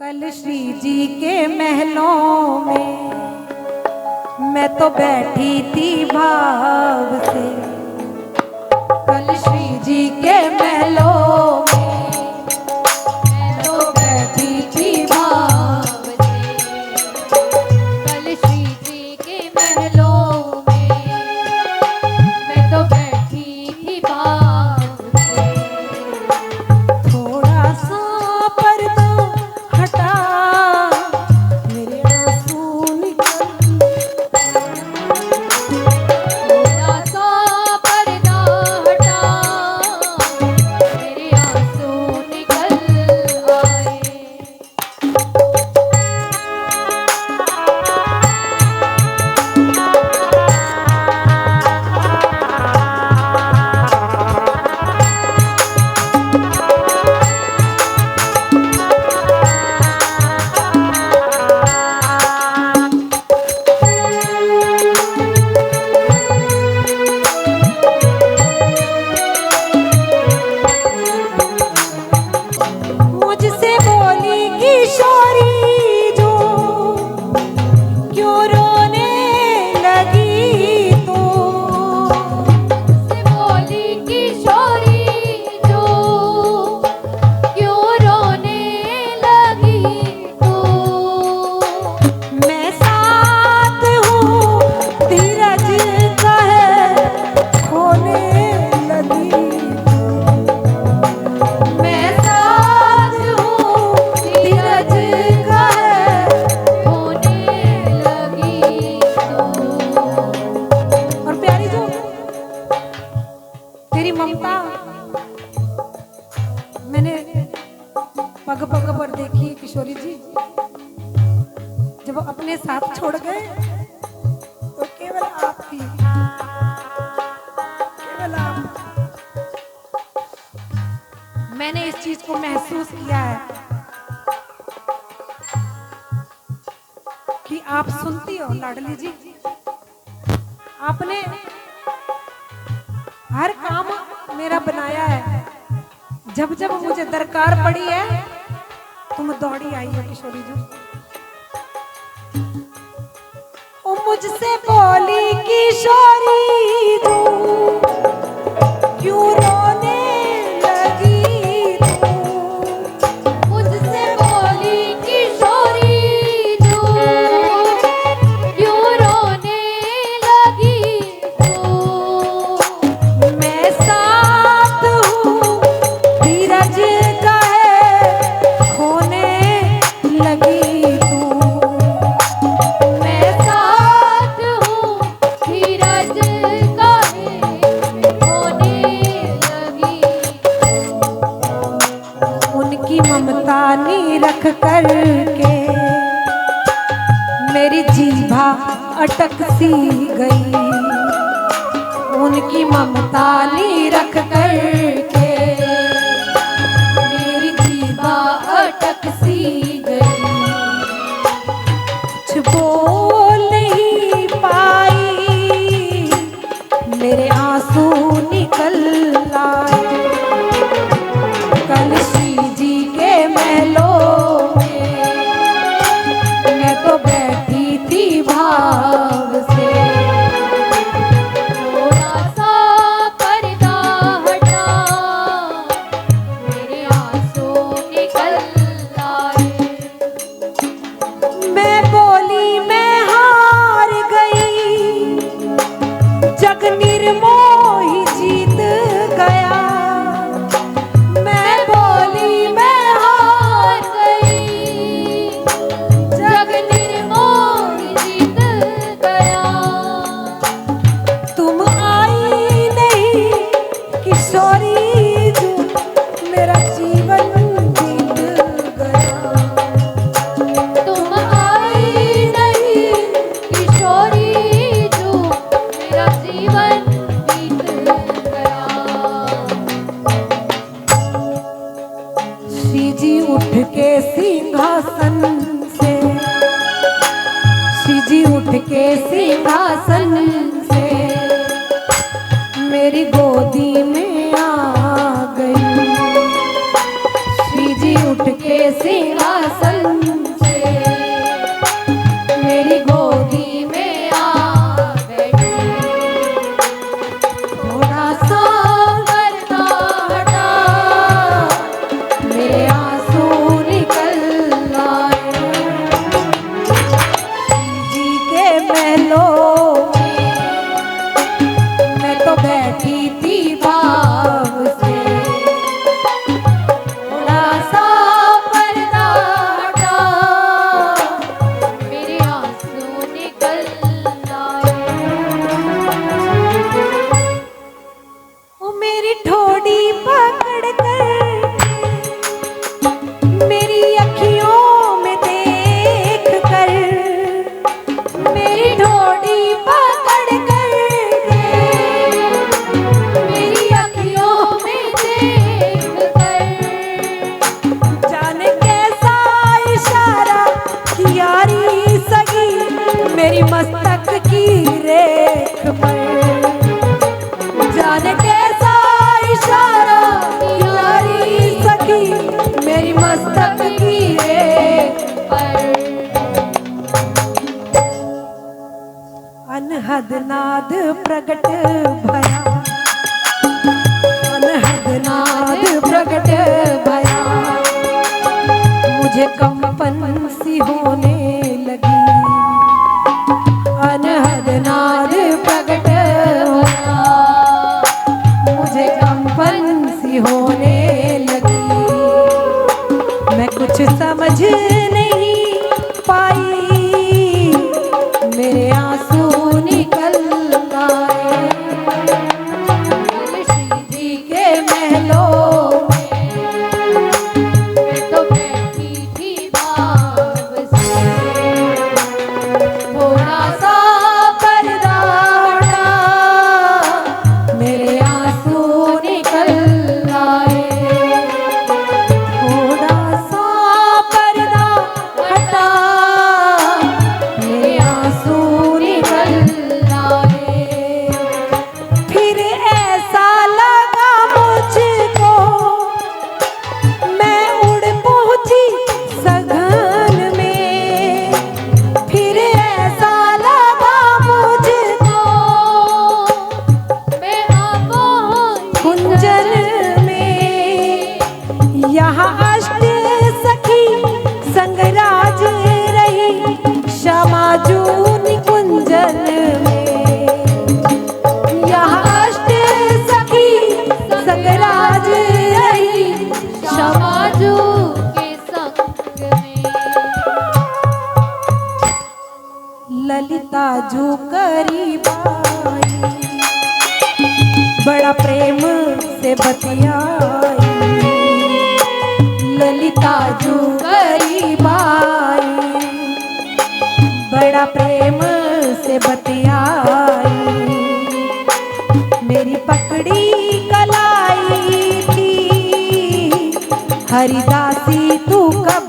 कल श्री जी के महलों में मैं तो बैठी थी भाव से। कल श्री जी के महलों में मैं तो बैठी थी भाव से। कल श्री जी के महलों में मैं तो बैठी थी भाव से। थोड़ा सा पर्दा हटा मेरे आंसू निकल। थोड़ा सा पर्दा हटा मेरे आंसू निकल आए। मुझसे बोली किशोरी जो क्यों रोने लगी तो। मुझसे बोली किशोरी जो क्यों रोने लगी तो। मैं साथ हूँ धीरज का है खोने लगी। मैं साथ हूँ धीरज का है। होने लगी तो। और प्यारी जो तेरी ममता मैंने पग पग पर देखी है किशोरी जी। जब अपने साथ छोड़ गए तो केवल आप थी, केवल आप। मैंने इस चीज को महसूस किया है कि आप सुनती हो लाडली जी। आपने हर काम मेरा बनाया है। जब जब मुझे दरकार पड़ी है तुम दौड़ी आई हो किशोरी जी। ओ मुझसे बोली किशोरी जो क्यों रोने लगी तू। मुझसे बोली किशोरी जो क्यों रोने लगी तो। मैं साथ हूँ धीरज का है खोने लगी तू। मैं साथ हूँ धीरज का है होने लगी। उनकी ममता नी रख कर के मेरी जीभा अटक सी गई। उनकी ममता नी रख कर के मेरी जीभा अटक सी गई। कुछ बोल नहीं पाई मेरे आंसू निकल आए। कल श्री जी के महलों में मैं तो बैठी थी भाव से। थोड़ा सा पर्दा हटा मेरी मस्तक की रेख पर जाने कैसा इशारा यारी सखी मेरी मस्तक की रेख पर। अनहद नाद प्रगट भया, अनहद नाद प्रगट भया, मुझे कंपन सी होने लगी। अनहद नाद प्रगट भया, मुझे कंपन सी होने लगी। मैं कुछ समझ नहीं पाई, मेरे आंसू निकल आए। श्री जी के महलों मैं तो बैठी थी भाव से, थोड़ा सा पर्दा उठा, मेरे आंसू निकल आए। थोड़ा सा पर्दा हटा, मेरे आंसू निकल आए। फिर ऐसा लगा मुझको, मैं उड़ पहुंची सघन में। फिर ऐसा लगा मुझको, मैं अब कुंजन में। यहाँ अष्ट सखी संगराज रही, श्यामा जूनी कुंजन में। यहाँ अष्ट सखी संगराज रही, श्यामा समाजू के संग में। ललिता जो करीब आई, बड़ा प्रेम से बतियाई। ललिता जो करीब आई, बड़ा प्रेम से बतियाई। मेरी पकड़ी कलाई थी, हरिदासी तू कब